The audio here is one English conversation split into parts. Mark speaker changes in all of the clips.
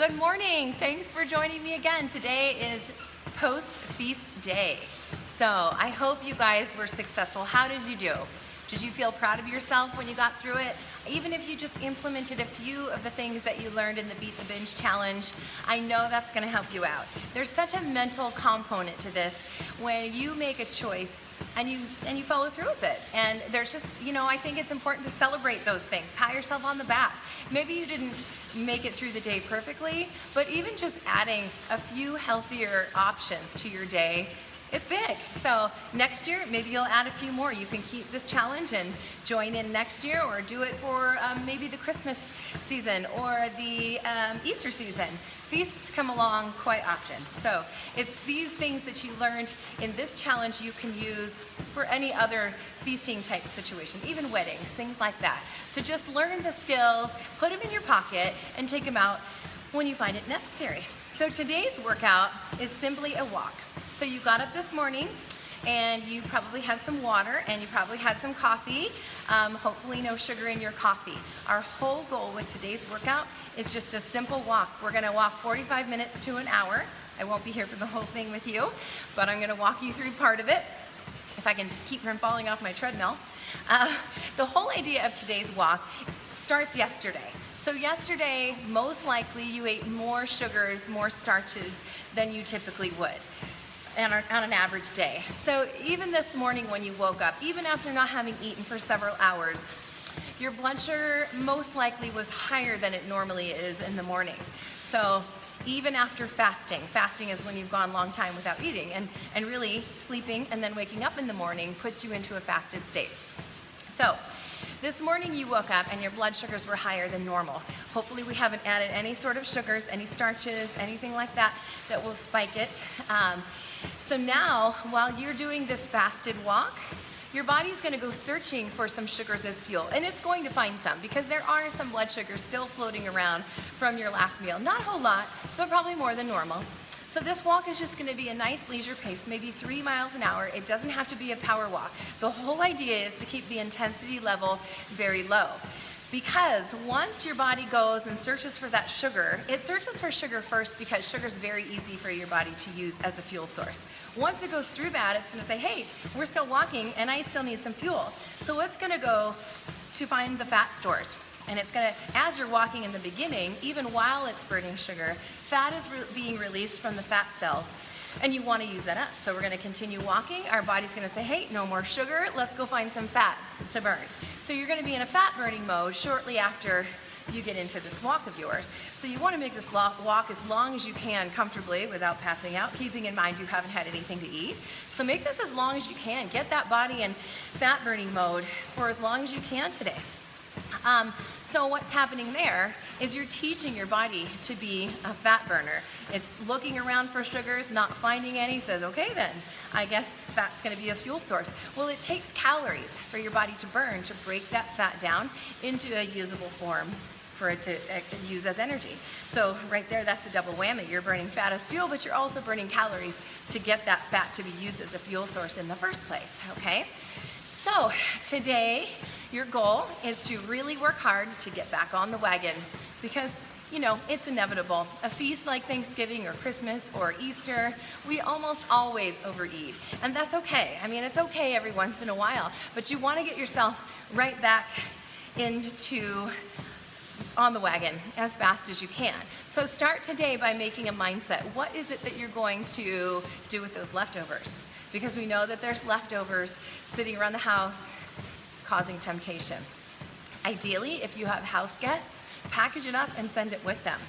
Speaker 1: Good morning. Thanks for joining me again. Today is post-feast day. So I hope you guys were successful. How did you do? Did you feel proud of yourself when you got through it? Even if you just implemented a few of the things that you learned in the Beat the Binge challenge, I know that's going to help you out. There's such a mental component to this when you make a choice and you follow through with it. And there's just, I think it's important to celebrate those things. Pat yourself on the back. Maybe you didn't make it through the day perfectly, but even just adding a few healthier options to your day, it's big. So next year, maybe you'll add a few more. You can keep this challenge and join in next year, or do it for maybe the Christmas season or the Easter season. Feasts come along quite often. So it's these things that you learned in this challenge you can use for any other feasting type situation, even weddings, things like that. So just learn the skills, put them in your pocket, and take them out when you find it necessary. So today's workout is simply a walk. So you got up this morning and you probably had some water and you probably had some coffee, hopefully no sugar in your coffee. Our whole goal with today's workout is just a simple walk. We're gonna walk 45 minutes to an hour. I won't be here for the whole thing with you, but I'm gonna walk you through part of it, if I can keep from falling off my treadmill. The whole idea of today's walk starts yesterday. So yesterday, most likely you ate more sugars, more starches than you typically would on an average day. So even this morning when you woke up, even after not having eaten for several hours, your blood sugar most likely was higher than it normally is in the morning. So even after fasting is when you've gone a long time without eating, and really sleeping and then waking up in the morning puts you into a fasted state. So this morning you woke up and your blood sugars were higher than normal. Hopefully we haven't added any sort of sugars, any starches, anything like that that will spike it. So now, while you're doing this fasted walk, your body's going to go searching for some sugars as fuel. And it's going to find some, because there are some blood sugars still floating around from your last meal. Not a whole lot, but probably more than normal. So this walk is just going to be a nice leisure pace, maybe 3 miles an hour. It doesn't have to be a power walk. The whole idea is to keep the intensity level very low. Because once your body goes and searches for that sugar, it searches for sugar first because sugar is very easy for your body to use as a fuel source. Once it goes through that, it's going to say, hey, we're still walking and I still need some fuel. So it's going to go to find the fat stores. And it's going to, as you're walking in the beginning, even while it's burning sugar, fat is being released from the fat cells. And you want to use that up. So we're going to continue walking. Our body's going to say, hey, no more sugar. Let's go find some fat to burn. So you're going to be in a fat burning mode shortly after you get into this walk of yours. So you want to make this walk as long as you can comfortably without passing out, keeping in mind you haven't had anything to eat. So make this as long as you can. Get that body in fat burning mode for as long as you can today. So what's happening there is you're teaching your body to be a fat burner. It's looking around for sugars, not finding any, says, okay then, I guess fat's going to be a fuel source. Well, it takes calories for your body to burn to break that fat down into a usable form for it to use as energy. So right there, that's a double whammy. You're burning fat as fuel, but you're also burning calories to get that fat to be used as a fuel source in the first place, okay? So today, your goal is to really work hard to get back on the wagon because, it's inevitable. A feast like Thanksgiving or Christmas or Easter, we almost always overeat. And that's okay. I mean, it's okay every once in a while, but you want to get yourself right back on the wagon as fast as you can. So start today by making a mindset. What is it that you're going to do with those leftovers? Because we know that there's leftovers sitting around the house causing temptation. Ideally, if you have house guests, package it up and send it with them.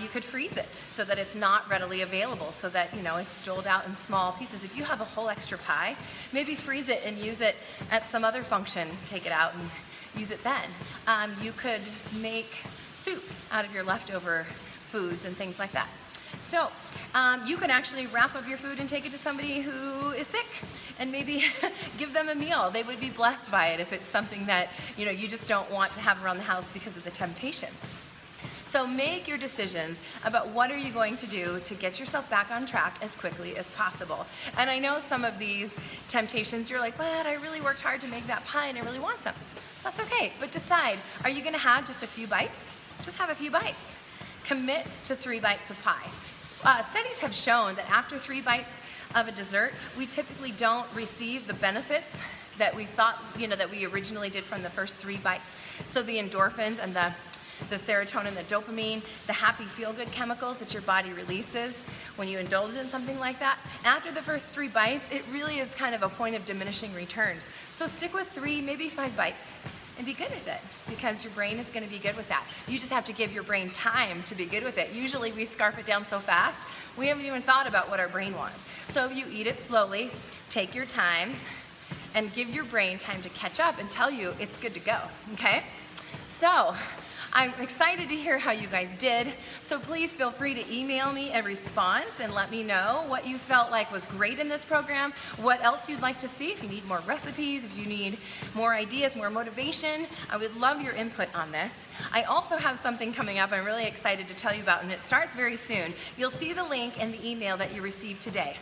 Speaker 1: You could freeze it so that it's not readily available, so that it's doled out in small pieces. If you have a whole extra pie, maybe freeze it and use it at some other function. Take it out and use it then. You could make soups out of your leftover foods and things like that. So you can actually wrap up your food and take it to somebody who is sick and maybe give them a meal. They would be blessed by it if it's something that you just don't want to have around the house because of the temptation. So make your decisions about what are you going to do to get yourself back on track as quickly as possible. And I know some of these temptations, you're like, but I really worked hard to make that pie and I really want some. That's okay, but decide, are you gonna have just a few bites? Just have a few bites. Commit to 3 bites of pie. Studies have shown that after 3 bites of a dessert, we typically don't receive the benefits that we thought, that we originally did from the first 3 bites. So the endorphins and the serotonin, the dopamine, the happy feel-good chemicals that your body releases when you indulge in something like that. After the first 3 bites, it really is kind of a point of diminishing returns. So stick with 3, maybe 5 bites and be good with it, because your brain is going to be good with that. You just have to give your brain time to be good with it. Usually we scarf it down so fast, we haven't even thought about what our brain wants. So if you eat it slowly, take your time, and give your brain time to catch up and tell you it's good to go, okay? So I'm excited to hear how you guys did. So please feel free to email me a response and let me know what you felt like was great in this program, what else you'd like to see, if you need more recipes, if you need more ideas, more motivation. I would love your input on this. I also have something coming up I'm really excited to tell you about, and it starts very soon. You'll see the link in the email that you received today.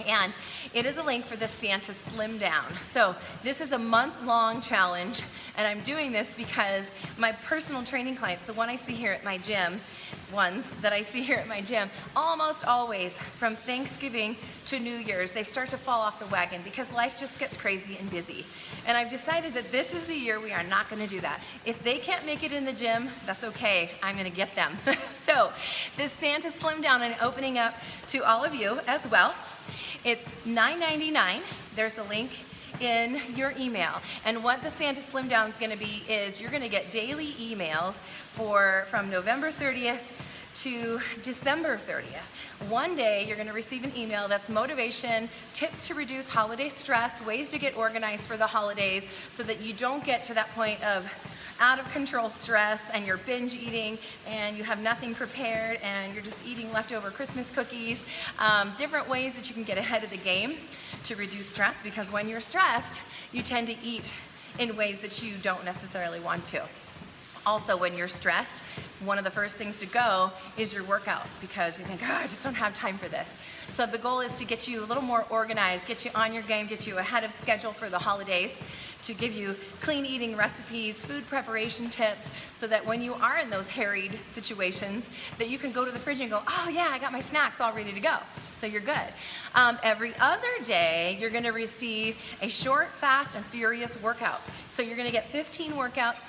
Speaker 1: And it is a link for the Santa Slim Down. So this is a month-long challenge, and I'm doing this because my personal training clients, the ones that I see here at my gym, almost always from Thanksgiving to New Year's, they start to fall off the wagon because life just gets crazy and busy. And I've decided that this is the year we are not going to do that. If they can't make it in the gym, that's okay. I'm going to get them. So this Santa Slim Down I'm opening up to all of you as well. It's $9.99. There's a link in your email. And what the Santa Slim Down is going to be is you're going to get daily emails from November 30th to December 30th. One day you're going to receive an email that's motivation, tips to reduce holiday stress, ways to get organized for the holidays so that you don't get to that point of out of control stress and you're binge eating and you have nothing prepared and you're just eating leftover Christmas cookies. Different ways that you can get ahead of the game to reduce stress, because when you're stressed, you tend to eat in ways that you don't necessarily want to. Also, when you're stressed, one of the first things to go is your workout, because you think, oh, I just don't have time for this. So the goal is to get you a little more organized, get you on your game, get you ahead of schedule for the holidays, to give you clean eating recipes, food preparation tips, so that when you are in those harried situations, that you can go to the fridge and go, oh yeah, I got my snacks all ready to go. So you're good. Every other day, you're gonna receive a short, fast, and furious workout. So you're gonna get 15 workouts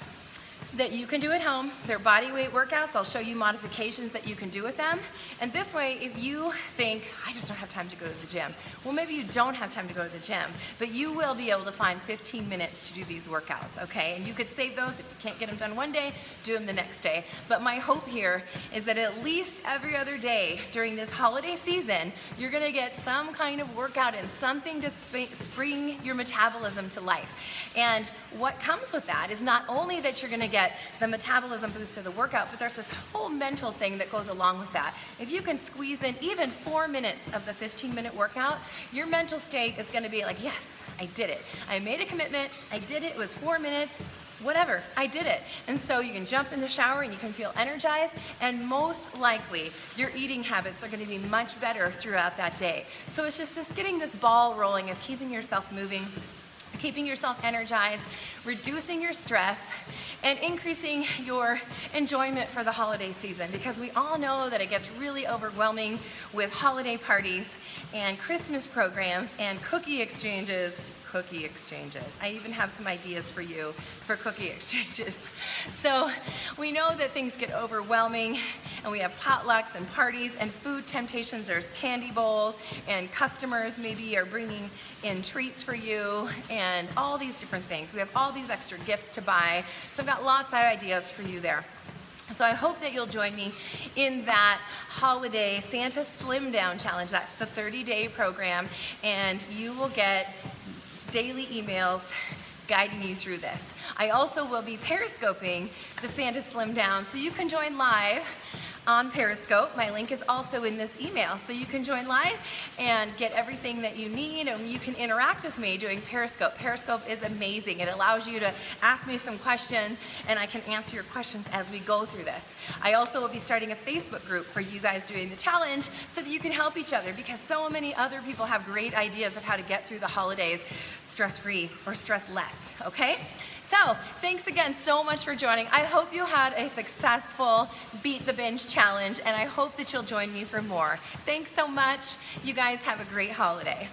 Speaker 1: that you can do at home. They're body weight workouts. I'll show you modifications that you can do with them. And this way, if you think, I just don't have time to go to the gym, well, maybe you don't have time to go to the gym, but you will be able to find 15 minutes to do these workouts, okay? And you could save those. If you can't get them done one day, do them the next day. But my hope here is that at least every other day during this holiday season, you're gonna get some kind of workout in, something to spring your metabolism to life. And what comes with that is not only that you're gonna get the metabolism boost of the workout, but there's this whole mental thing that goes along with that. If you can squeeze in even 4 minutes of the 15-minute workout, your mental state is going to be like, yes, I did it. I made a commitment, I did it, it was 4 minutes, whatever, I did it. And so you can jump in the shower and you can feel energized, and most likely your eating habits are going to be much better throughout that day. So it's just this getting this ball rolling of keeping yourself moving, keeping yourself energized, reducing your stress, and increasing your enjoyment for the holiday season, because we all know that it gets really overwhelming with holiday parties and Christmas programs and cookie exchanges. I even have some ideas for you for cookie exchanges. So we know that things get overwhelming, and we have potlucks and parties and food temptations. There's candy bowls, and customers maybe are bringing in treats for you and all these different things. We have all these extra gifts to buy. So I've got lots of ideas for you there. So I hope that you'll join me in that holiday Santa Slim Down Challenge. That's the 30-day program, and you will get daily emails guiding you through this. I also will be periscoping the Santa Slim Down, so you can join live on Periscope. My link is also in this email, so you can join live and get everything that you need, and you can interact with me doing Periscope. Periscope is amazing. It allows you to ask me some questions, and I can answer your questions as we go through this. I also will be starting a Facebook group for you guys doing the challenge so that you can help each other, because so many other people have great ideas of how to get through the holidays stress-free or stress-less, okay? So, thanks again so much for joining. I hope you had a successful Beat the Binge challenge, and I hope that you'll join me for more. Thanks so much. You guys have a great holiday.